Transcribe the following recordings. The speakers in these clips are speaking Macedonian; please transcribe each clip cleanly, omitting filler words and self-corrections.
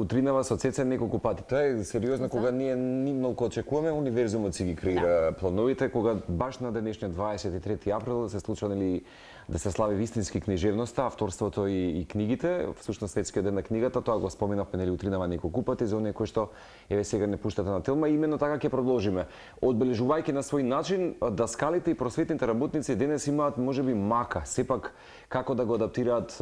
утринава со цеца неколку пати. Тоа е сериозно кога ние нимнолку очекуваме, универзумот си ги креира плановите, кога баш на денешниот 23 април се случува да се слави вистински книжевноста, авторството и книгите, всушност светскиот ден на книгата, тоа го споменавме утринава неколку пати за оние кои што еве сега не пуштате на Телма, именно така ќе продолжиме. Одбележувајќи на свој начин, даскалите и просветните работници денес имаат можеби мака, сепак како да го адаптираат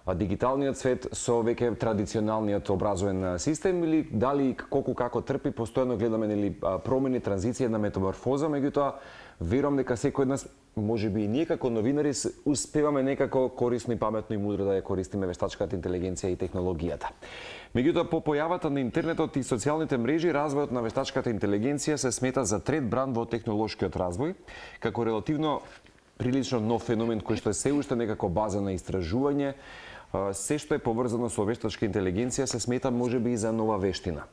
дигиталниот свет со веќе традиционалниот образовен систем или дали колку како трпи, постојано гледаме промени, транзиција на метаморфоза, меѓутоа верувам дека секој од нас можеби и ние како новинари успеваме некако корисно и паметно и мудро да ја користиме вештачката интелигенција и технологијата. Меѓутоа, по појавата на интернетот и социјалните мрежи, развојот на вештачката интелигенција се смета за трет бран во технолошкиот развој, како релативно прилично нов феномен кој што е се уште некако база на истражување. Се што е поврзано со вештачка интелигенција се смета можеби и за нова вештина.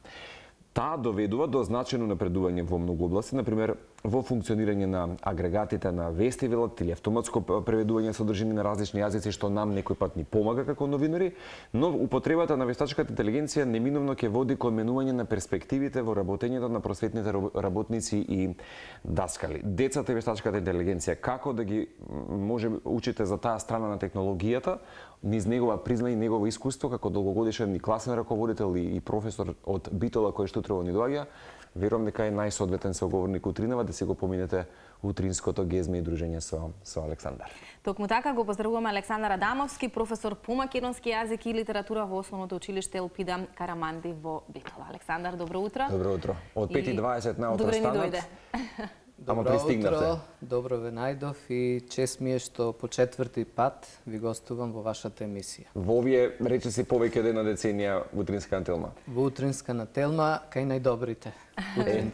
Таа доведува до значајно напредување во многу области, например во функционирање на агрегатите на вестивелот или автоматско преведување содржини на различни јазици, што нам некој пат ни помага како новинари, но употребата на вештачката интелигенција неминовно ќе води кон менување на перспективите во работењето на просветните работници и даскали. Децата и вештачката интелигенција, како да ги може учите за таа страна на технологијата, низ негова призна и негово искуство како долгогодишен и класен раководител и професор од Битола кој што утрово ни доаѓа, верувам дека е најсоодветен соговорник утринава да си го поминете утринското гезме и дружење со Александар. Токму така го поздравуваме Александар Адамовски, професор по македонски јазик и литература во Основното училиште Елпида Караманди во Битола. Александар, добро утро. Добро утро. Од 5:20 наутро станат. Добре ни дојде. Добро утро, добро ве најдов и чест ми е што по четврти пат ви гостувам во вашата емисија. Во овие речиси повеќе од една деценија утринска на Телма. Во утринска на Телма, кај најдобрите.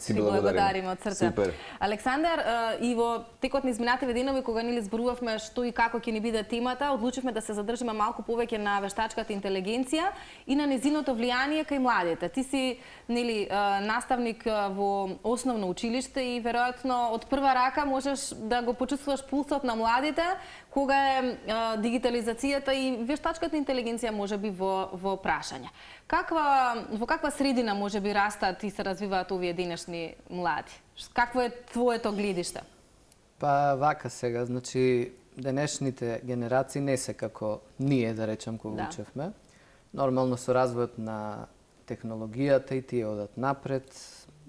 Ти благодариме од срце. Супер. Александар, и во текот на изминативе денови кога ни зборувавме што и како ќе ни биде темата, одлучивме да се задржиме малку повеќе на вештачката интелигенција и на незиното влијание кај младите. Ти си наставник во основно училиште и веројатно од прва рака можеш да го почувствуваш пулсот на младите кога е дигитализацијата и вештачката интелигенција можеби во прашање. Во каква средина можеби растат и се развиваат овие денешни млади? Какво е твоето гледиште? Па вака сега, значи денешните генерации не се како ние, да речем, кога учевме. Нормално со развојот на технологијата и тие одат напред,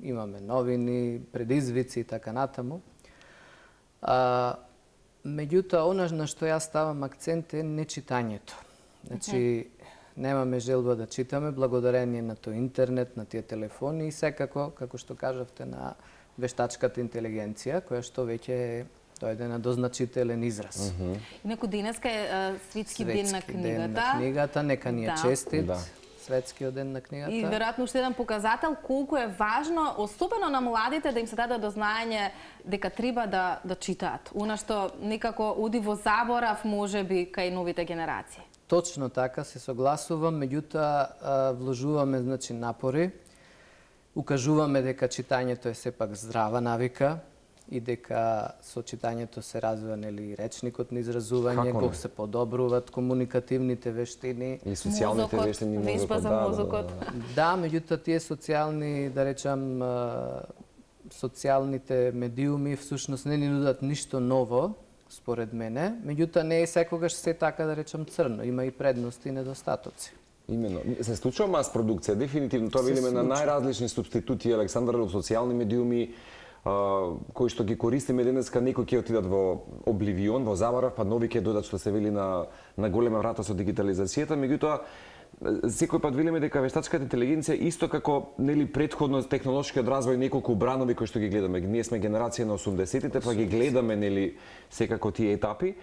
имаме новини, предизвици и така натаму. Меѓутоа, она на што јас ставам акцент е нечитањето. Значи, немаме желба да читаме благодарение на тој интернет, на тие телефони и секако, како што кажавте, на вештачката интелигенција, која што веќе дојде на дозначителен израз. Инаку денеска е светски ден на книгата. Ден на книгата, нека ни е честит. Светскиот ден на книгата. И веројатно уште еден показател колку е важно, особено на младите, да им се даде до знаење дека треба да читаат. Она што некако оди во заборав можеби кај новите генерации. Точно така, се согласувам, меѓутоа вложуваме напори, укажуваме дека читањето е сепак здрава навика и дека со читањето се развива речникот на изразување, кога се подобруваат комуникативните вештини и социјалните вештини, вежба за мозокот. Да, меѓутоа тие социјални, да речам, социјалните медиуми всушност не ни нудат ништо ново, според мене, меѓутоа не е секогаш се така, да речам, црно, има и предности и недостатоци. Именно. Се случува мас продукција, дефинитивно тоа видиме на најразлични субститути, Александар, социјални медиуми, кои што ги користиме денеска, некои ќе отидат во обливион, во заборав, па нови ќе додат, што се вели на голема врата со дигитализацијата, меѓутоа секој пат велиме дека вештачката интелигенција исто како претходно технолошкиот развој, неколку бранови кои што ги гледаме. Ние сме генерација на 80-тите, па ги гледаме секако тие етапи.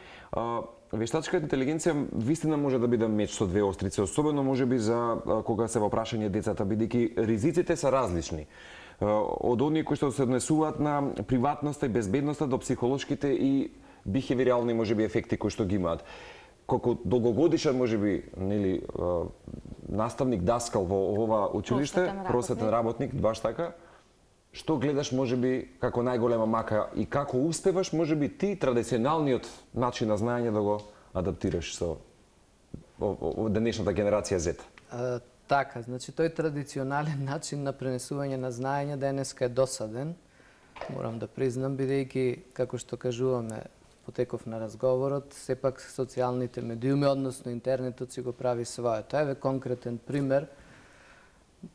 Вештачката интелигенција вистина може да биде меч со две острици, особено можеби за кога се во прашање децата, бидејќи ризиците се различни. Од оние кои што се однесуваат на приватноста и безбедноста до психолошките и бихевиорални можеби ефекти кои што ги имаат. Колку долгогодишен можеби наставник, даскал во ова училиште, просветен работник, баш така, што гледаш можеби како најголема мака и како успеваш можеби ти традиционалниот начин на знаење да го адаптираш со денешната генерација Z? Така, значи тој традиционален начин на пренесување на знаење денеска е досаден. Морам да признам, бидејќи, како што кажуваме, потеков на разговорот, сепак социјалните медиуми, односно интернетот си го прави своето. Еве конкретен пример,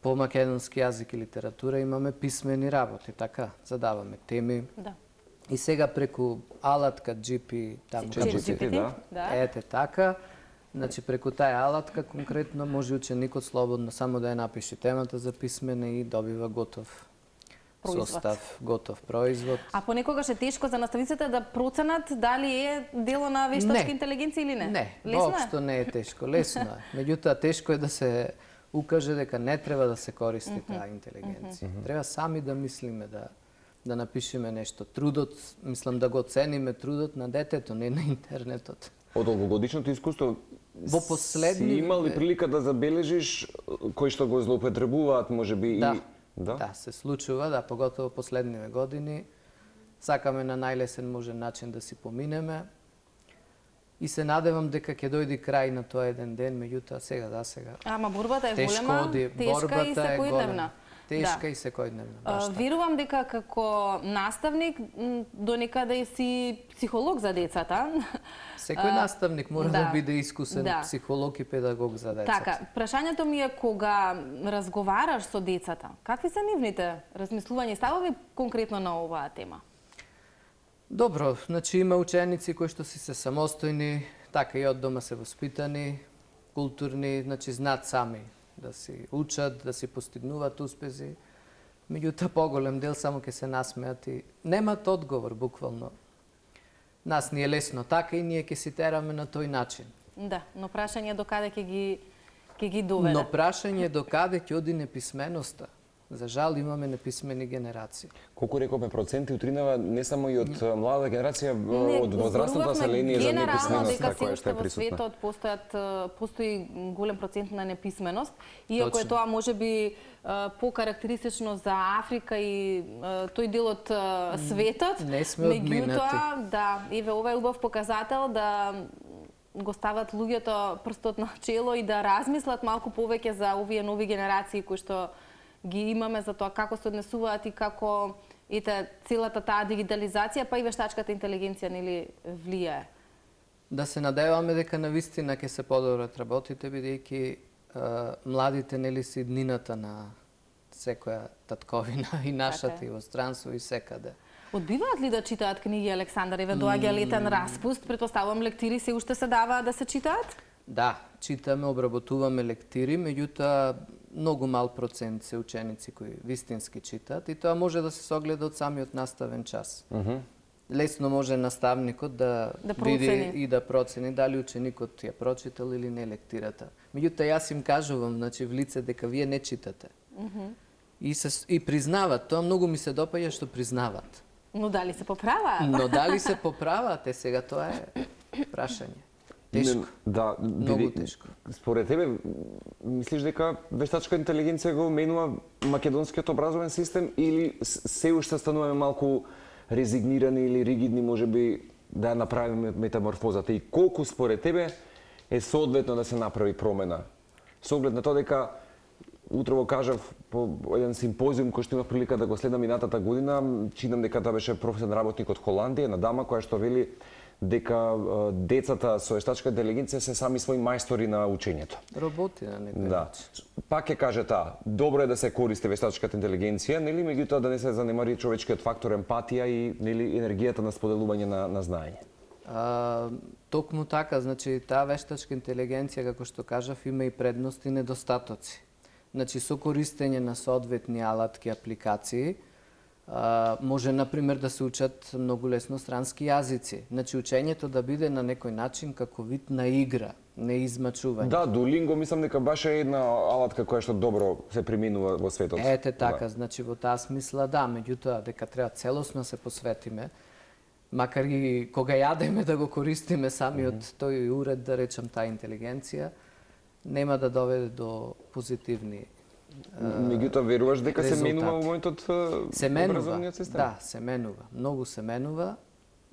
по македонски јазик и литература имаме писмени работи, така, задаваме теми. Да. И сега преку алатка GP, таму ChatGPT, да. Ете така, значи преку таа алатка конкретно може ученикот слободно само да ја напише темата за писмене и добива готов Производ. состав, готов производ. А понекогаш е тешко за наставниците да проценат дали е дело на вештачка интелигенција или не? Не, Лесно е? воопшто не е тешко, лесно е. Меѓутоа тешко е да се укаже дека не треба да се користи таа интелигенција. Треба сами да мислиме да напишеме нешто. Трудот, мислам да го цениме трудот на детето, не на интернетот. Од долгогодишното искуство Во последни- си имал ли прилика да забележиш кои што го злоупотребуваат, можеби Да. и Да, се случува, да, поготово последниве години. Сакаме на најлесен можен начин да си поминеме. И се надевам дека ќе дојде крај на тоа еден ден, меѓутоа сега. Ама борбата е Тешко голема, оди, тешка и борбата е секојдневна. голема. Тешка Да. и секојдневна. баш така. Верувам дека како наставник до некаде си психолог за децата. Секој наставник мора да да. биде искусен Да. психолог и педагог за децата. Така, прашањето ми е кога разговараш со децата, какви се нивните размислувања и ставови конкретно на оваа тема? Добро, значи има ученици кои што си се самостојни, така и од дома се воспитани, културни, значи знаат сами да си учат, да си постигнуваат успези. Меѓутоа поголем дел само ќе се насмеат и немаат одговор буквално. Нас ни е лесно така и ние ќе си тераме на тој начин. Да, но прашање е до каде ќе ги доведе. Но прашање до каде ќе оди неписменоста. За жал имаме неписмени генерации. колку рековме проценти утринава не само и од младата генерација, Не, од возрастното зборувавме население за генерално неписменост дека се која што уште е во присутна. светот постои голем процент на неписменост, иако е Точно. тоа можеби покарактеристично за Африка и тој дел од светот. Не сме одминати. Меѓутоа, да, еве ова е убав показател да го стават луѓето прстот на чело и да размислат малку повеќе за овие нови генерации кои што ги имаме, за тоа како се однесуваат и како целата таа дигитализација, па и вештачката интелигенција нели влијае. Да се надеваме дека навистина ќе се подобрат работите, бидејќи младите нели се иднината на секоја татковина и нашата Така е. и во странство и секаде. Одбиваат ли да читаат книги, Александар? Еве доаѓа летен распуст, претпоставувам лектири се уште се дава да се читаат? Да, читаме, обработуваме лектири, меѓутоа многу мал процент се ученици кои вистински читаат и тоа може да се согледа од самиот наставен час. Лесно може наставникот да види процени. и да процени дали ученикот ја прочитал или не лектирата. Меѓутоа јас им кажувам, значи в лице дека вие не читате. И признават, тоа многу ми се допаѓа што признават. Но дали се поправаат? Но дали се поправаат, сега тоа е прашање. Тешко. Да, Многу тешко. Според тебе, мислиш дека вештачка интелигенција го менува македонскиот образовен систем или се уште стануваме малку резигнирани или ригидни, можеби да ја направиме метаморфозата и колку според тебе е соодветно да се направи промена? Со оглед на тоа дека утрово кажав по еден симпозиум кој што имав прилика да го следам минатата година, чинам дека тоа беше професионален работник од Холандија, една дама која што вели дека децата со вештачка интелигенција се сами своји мајстори на учењето. Роботи на некој Да. начин. Пак ќе каже таа, добро е да се користи вештачката интелигенција, нели, меѓутоа да не се занемари човечкиот фактор емпатија и нели енергијата на споделување на знаење. Токму така, значи таа вештачка интелигенција, како што кажав, има и предности и недостатоци. Значи со користење на соодветни алатки, апликации, може, например, да се учат многу лесно странски јазици. Значи, учењето да биде на некој начин како вид на игра, не измачување. Да, Duolingo мислам дека баш е една алатка која што добро се применува во светот. Ете така, значи во таа смисла да, меѓутоа дека треба целосно се посветиме, макар и кога јадеме да го користиме самиот тој уред, да речам, таа интелигенција, нема да доведе до позитивни Меѓутоа веруваш дека се резултати. менува во моментот Се менува, образовниот систем? да, се менува. Многу се менува,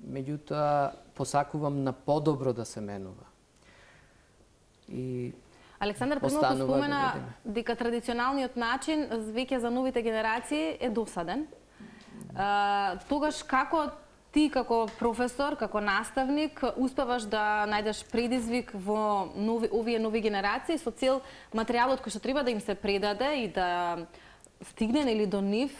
меѓутоа посакувам на подобро да се менува. И Александар предното останува да спомена видиме. дека традиционалниот начин веќе за новите генерации е досаден. Тогаш како ти како професор, како наставник, успеваш да најдеш предизвик во овие нови генерации со цел материјалот кој што треба да им се предаде и да стигне нели до нив,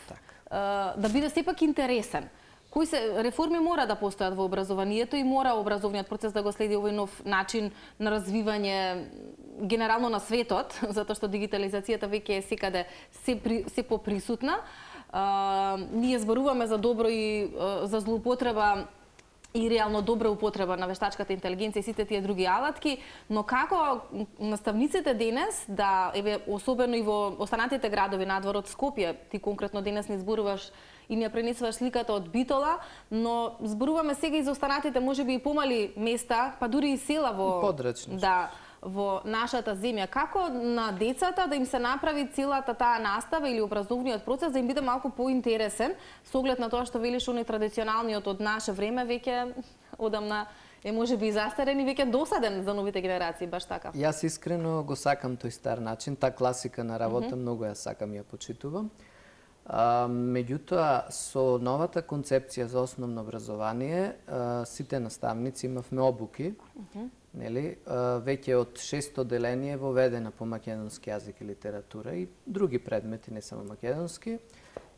да биде сепак интересен. Кои се реформи мора да постојат во образованието и мора образовниот процес да го следи овој нов начин на развивање генерално на светот, затоа што дигитализацијата веќе е секаде се поприсутна. Ние зборуваме за добро и за злоупотреба и реално добра употреба на вештачката интелигенција и сите тие други алатки, но како наставниците денес, да, особено и во останатите градови надвор од Скопје, ти конкретно денес не зборуваш и не пренесуваш сликата од Битола, но зборуваме сега и за останатите, можеби и помали места, па дури и села во подрачни. Да, во нашата земја. Како на децата да им се направи целата таа настава или образовниот процес да им биде малку поинтересен, со оглед на тоа што велиш оној традиционалниот од наше време веќе одамна е можеби застарен и веќе досаден за новите генерации, баш така. Јас искрено го сакам тој стар начин, та класика на работа многу ја сакам и ја почитувам. Меѓутоа, со новата концепција за основно образование, сите наставници имавме обуки, нели, веќе од 6 одделение е воведена по македонски јазик и литература и други предмети, не само македонски.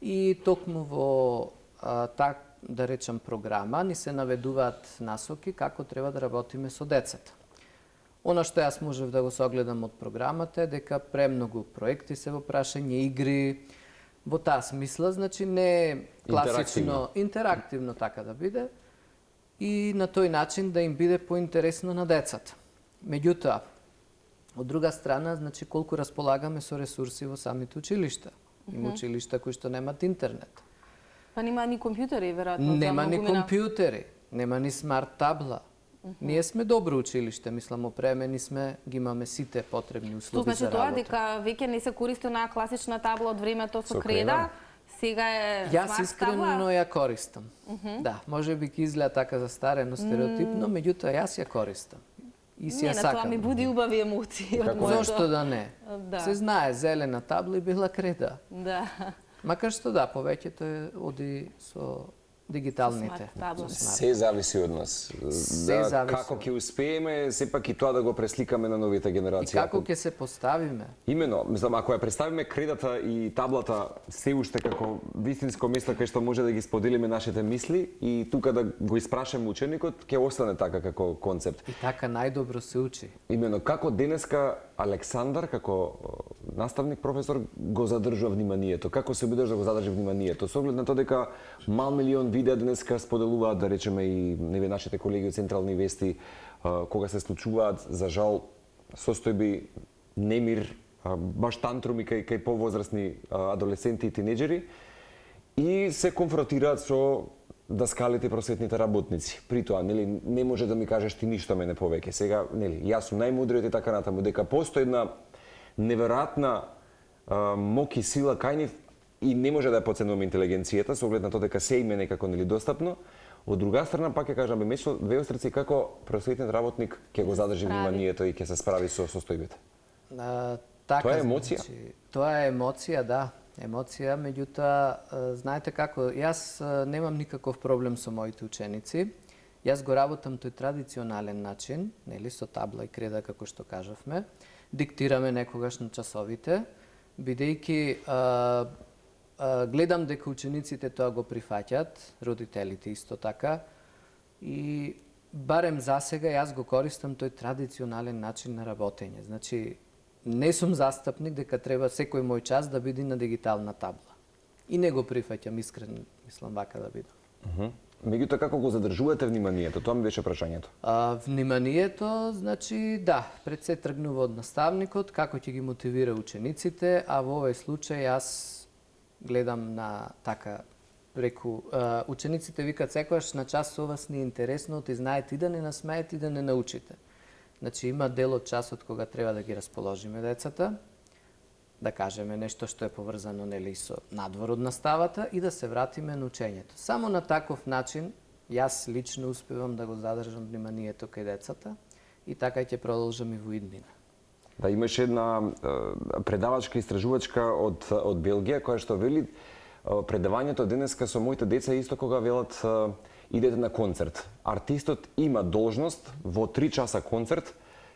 И токму во да речам програма ни се наведуваат насоки како треба да работиме со децата. Она што јас можев да го согледам од програмата е дека премногу проекти се во прашање, игри, во таа смисла, значи не е класично, интерактивно така да биде, и на тој начин да им биде поинтересно на децата. Меѓутоа, од друга страна, значи колку располагаме со ресурси во самите училишта. Има училишта кои што немаат интернет. Па нема ни компјутери, веројатно. Нема ни компјутери, нема ни смарт табла. Ние сме добро училиште, мислам, опремени сме, ги имаме сите потребни услови за работа. Тоа дека веќе не се користи онаа класична табла од времето со креда, сега е Јас искрено ја користам. Да, може би ќе изгледа така застарено, стереотипно, меѓутоа јас ја користам. И си ја сакам. Не, тоа ми буди убави емоции од моето. Зошто да не? Да. Се знае, зелена табла и бела креда. Да. Макар што да, повеќето е оди со дигиталните. Се зависи од нас. Како ќе успееме, сепак и тоа да го пресликаме на новите генерации. И како ќе се поставиме. Имено, мислам, ако ја представиме кредата и таблата се уште како вистинско место кај што може да ги споделиме нашите мисли и тука да го испрашаме ученикот, ќе остане така како концепт. И така најдобро се учи. Имено, како денеска Александар, како наставник, професор, го задржува вниманието? Како се обидеш да го задржи вниманието? Со оглед на тоа дека мал милион видеа денеска споделуваат, да речеме, и нашите колеги од Централни вести, кога се случуваат, за жал, состојби немир, баш тантруми кај повозрастни адолесценти и тинеџери, и се конфронтираат со даскалите и просветните работници. При тоа, нели, не може да ми кажеш ти ништо мене повеќе. Сега, нели, јас сум најмудриот и така натаму, дека постои една неверојатна моќ и сила кај нив и не може да ја подценуваме интелигенцијата, со оглед на тоа дека се им е некако нели достапно. Од друга страна, пак ќе кажам, меѓу две остраци како просветен работник ќе го задржи вниманието и ќе се справи со состојбите. Тоа е емоција? Тоа е емоција, да. Емоција, меѓутоа, знаете како, јас немам никаков проблем со моите ученици. Јас го работам тој традиционален начин, нели, со табла и креда, како што кажавме. Диктираме некогаш на часовите, бидејќи гледам дека учениците тоа го прифаќаат, родителите исто така, и барем за сега јас го користам тој традиционален начин на работење. Значи, не сум застапник дека треба секој мој час да биде на дигитална табла. И не го прифаќам, искрено мислам вака да биде. Меѓутоа, како го задржувате вниманието? Тоа ми беше прашањето. Вниманието, значи, да, пред се тргнува од наставникот, како ќе ги мотивира учениците, а во овој случај јас гледам на така преку учениците викаат секогаш на час со вас не е интересно, ти знаете и да не насмеете и да не научите. Значи има дел од часот кога треба да ги расположиме децата, да кажеме нешто што е поврзано нели со надвор од наставата и да се вратиме на учењето. Само на таков начин јас лично успевам да го задржам вниманието кај децата и така ќе продолжам и во иднина. Да, имаше една предавачка истражувачка од Белгија која што вели предавањето денеска со моите деца е исто кога велат идете на концерт. Артистот има должност во 3 часа концерт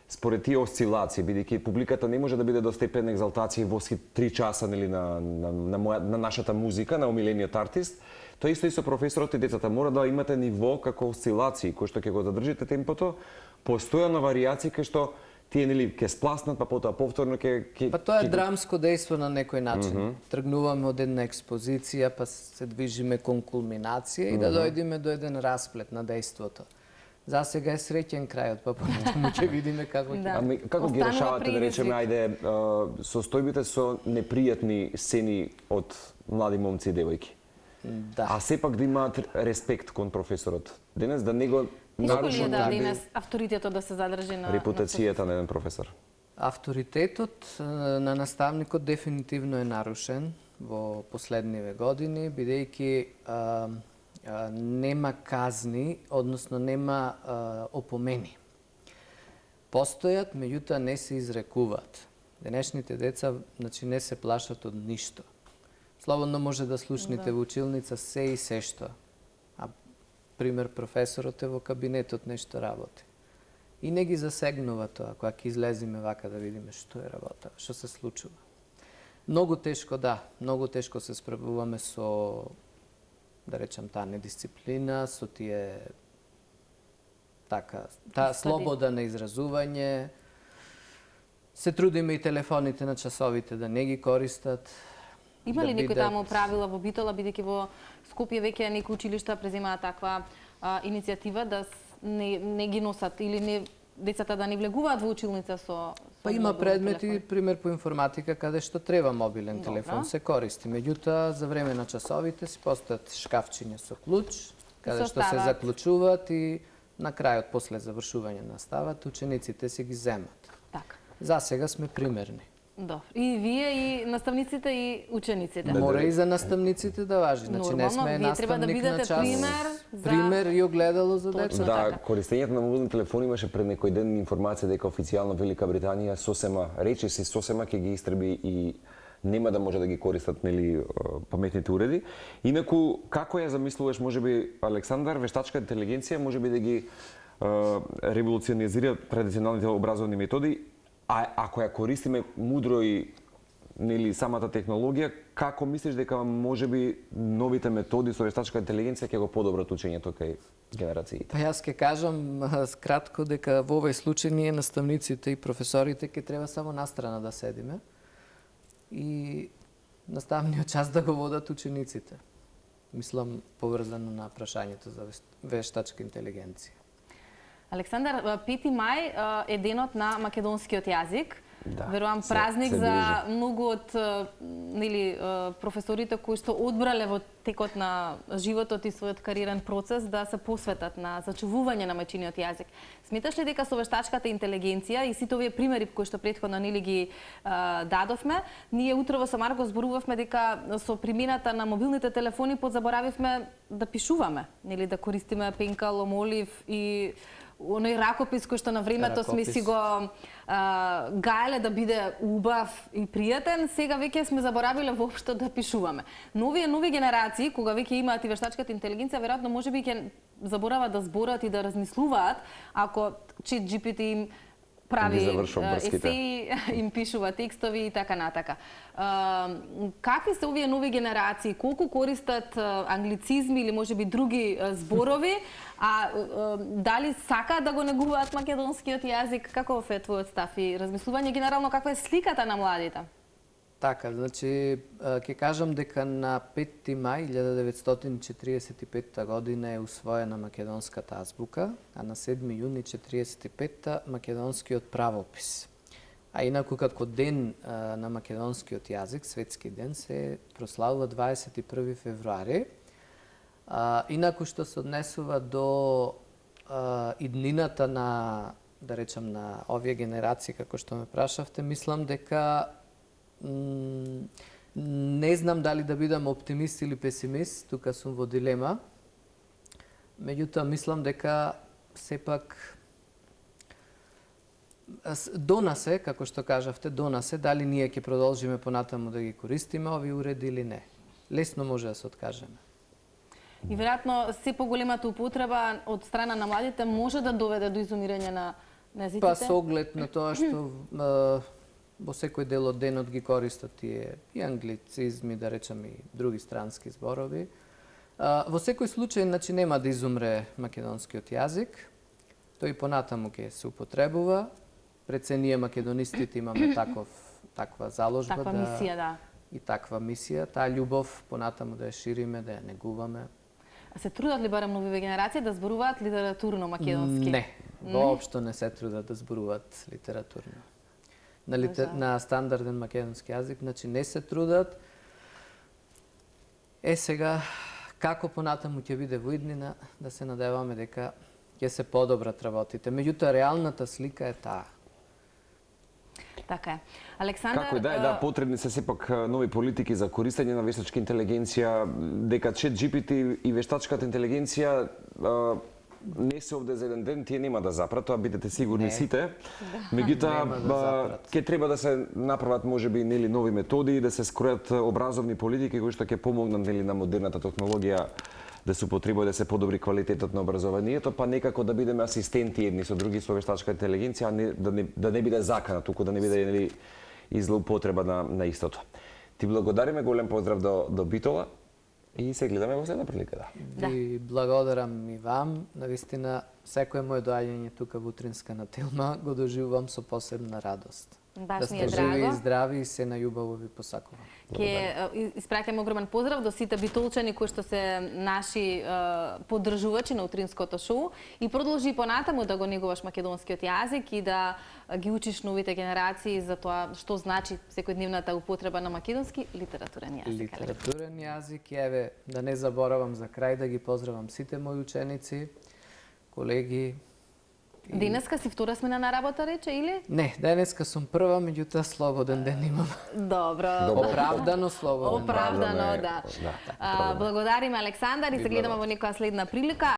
според тие осцилации, бидејќи публиката не може да биде до степен екзалтација во 3 часа нели на нашата музика, на омилениот артист. Тоа исто и со професорот и децата мора да имате ниво како осцилации кој што ќе го задржите темпото, постојано варијации кај што тие нели ќе спласнат, па потоа повторно ќе Па тоа е драмско дејство на некој начин. Тргнуваме од една експозиција, па се движиме кон кулминација и да дојдеме до еден расплет на дејството. За сега е среќен крајот, па понатаму ќе видиме како ќе. Ами како ги решавате, да речеме, ајде, состојбите со непријатни сцени од млади момци и девојки? Да. А сепак да имаат респект кон професорот. Денес да не го Колку ли е да нарушат денес авторитетот да се задржи на репутацијата на еден професор? Авторитетот на наставникот дефинитивно е нарушен во последниве години, бидејќи нема казни, односно нема опомени. Постојат, меѓутоа не се изрекуваат. Денешните деца, значи, не се плашат од ништо. Слободно може да слушните во училница се и се што. А пример професорот е во кабинетот нешто работи. И не ги засегнува тоа, кога ќе излеземе вака да видиме што е работа, што се случува. Многу тешко, да, многу тешко се справуваме со, да речам, таа недисциплина, со тие таа слобода на изразување. Се трудиме и телефоните на часовите да не ги користат. Има ли некој таму правила во Битола, бидејќи во Скопје веќе некои училишта преземаат таква иницијатива да не ги носат или не децата да не влегуваат во училница со Па има предмети, пример по информатика, каде што треба мобилен телефон, се користи. Меѓутоа, за време на часовите си постојат шкафчиња со клуч, каде што се заклучуваат и на крајот, после завршување на наставата, учениците си ги земат. Така. За сега сме примерни. Добро. И вие, и наставниците, и учениците. Мора и за наставниците да важи. Значи, не сме наставник на час. Пример и огледало за деца. Да, користењето на мобилни телефони имаше пред некој ден информација дека официјално Велика Британија сосема, речиси сосема ќе ги истреби и нема да може да ги користат нели паметните уреди. Инаку како ја замислуваш можеби Александар вештачка интелигенција можеби да ги револуционизира традиционалните образовни методи, а ако ја користиме мудро и нели самата технологија, како мислиш дека можеби новите методи со вештачка интелигенција ќе го подобрат учењето кај генерациите? Па јас ќе кажам кратко дека во овој случај ние наставниците и професорите ќе треба само настрана да седиме и наставниот час да го водат учениците. Мислам поврзано на прашањето за вештачка интелигенција. Александар, 5 мај е денот на македонскиот јазик. Да, верувам празник за многу од нели професорите кои што одбрале во текот на животот и својот кариерен процес да се посветат на зачувување на мајчиниот јазик. Сметаш ли дека со вештачката интелигенција и сите овие примери кои што претходно нели ги дадовме, ние утрово со Марко зборувавме дека со примената на мобилните телефони подзаборавивме да пишуваме, нели да користиме пенкал, омолив и оној ракопис кој што на времето сме си го гаеле да биде убав и пријатен, сега веќе сме заборавиле воопшто да пишуваме. Нови генерации, кога веќе имаат и вештачката интелигенција, веројатно можеби ќе заборават да зборат и да размислуваат, ако ChatGPT им прави есеи, им пишува текстови и така натака. Какви се овие нови генерации? Колку користат англицизми или можеби други зборови? А дали сакаат да го негуваат македонскиот јазик? Каков е твојот став и размислување генерално каква е сликата на младите? Така, значи, ќе кажам дека на 5 мај 1945 година е усвоена македонската азбука, а на 7 јуни 1945 македонскиот правопис. А инаку како ден на македонскиот јазик, светски ден, се прославува 21 февруари. Инаку што се однесува до иднината на, да речам, на овие генерации, како што ме прашавте, мислам дека не знам дали да бидам оптимист или песимист, тука сум во дилема. Меѓутоа, мислам дека сепак До нас е, како што кажавте, до нас е дали ние ќе продолжиме понатаму да ги користиме овие уреди или не. Лесно може да се откажеме. И веројатно се поголемата употреба од страна на младите може да доведе до изумирање на езиците? Па со оглед на тоа што во секој дел од денот ги користат тие и англицизми, да речам и други странски зборови. Во секој случај, значи, нема да изумре македонскиот јазик. Тој понатаму ќе се употребува. Пред се ние македонистите имаме таква заложба, таква мисија, да. И таква мисија, таа љубов понатаму да ја шириме, да ја негуваме. А се трудат ли барем новиве генерации да зборуваат литературно македонски? Не, воопшто не се трудат да зборуваат литературно. На стандарден македонски јазик, значи не се трудат. Сега, како понатаму ќе биде во иднина, да се надеваме дека ќе се подобрат работите. Меѓутоа, реалната слика е таа. Така е. Александар... Како да, потребни се сепак нови политики за користење на вештачка интелигенција, дека ChatGPT и вештачката интелигенција не се овде за еден ден, тие нема да запрат, тоа бидете сигурни сите. Меѓутоа, ќе треба да се направат можеби нели нови методи, да се скројат образовни политики кои што ќе помогнат нели на модерната технологија да се употреба да се подобри квалитетот на образованието, па некако да бидеме асистенти едни со други со вештачка интелигенција, да не биде закана, туку да не биде нели и злоупотреба на истото. Ти благодариме, голем поздрав до Битола и се гледаме во следна прилика, да. Ви благодарам и вам. Навистина, секое моје доаѓање тука во утринска на Телма го доживувам со посебна радост. Баш да ми е сте драго. живи и здрави и се најубаво ви посакувам. Ќе испраќаме огромен поздрав до сите битолчани кои што се наши поддржувачи на утринското шоу и продолжи понатаму да го негуваш македонскиот јазик и да ги учиш новите генерации за тоа што значи секојдневната употреба на македонски литературен јазик. Литературен јазик, еве, да не заборавам за крај да ги поздравам сите мои ученици, колеги. Денеска си втора смена на работа, рече, или? Не, денеска сум прва, меѓутоа слободен ден имам. Добро. Оправдано слободен. Оправдано, да. Благодариме, Александар, и се гледаме во некоја следна прилика.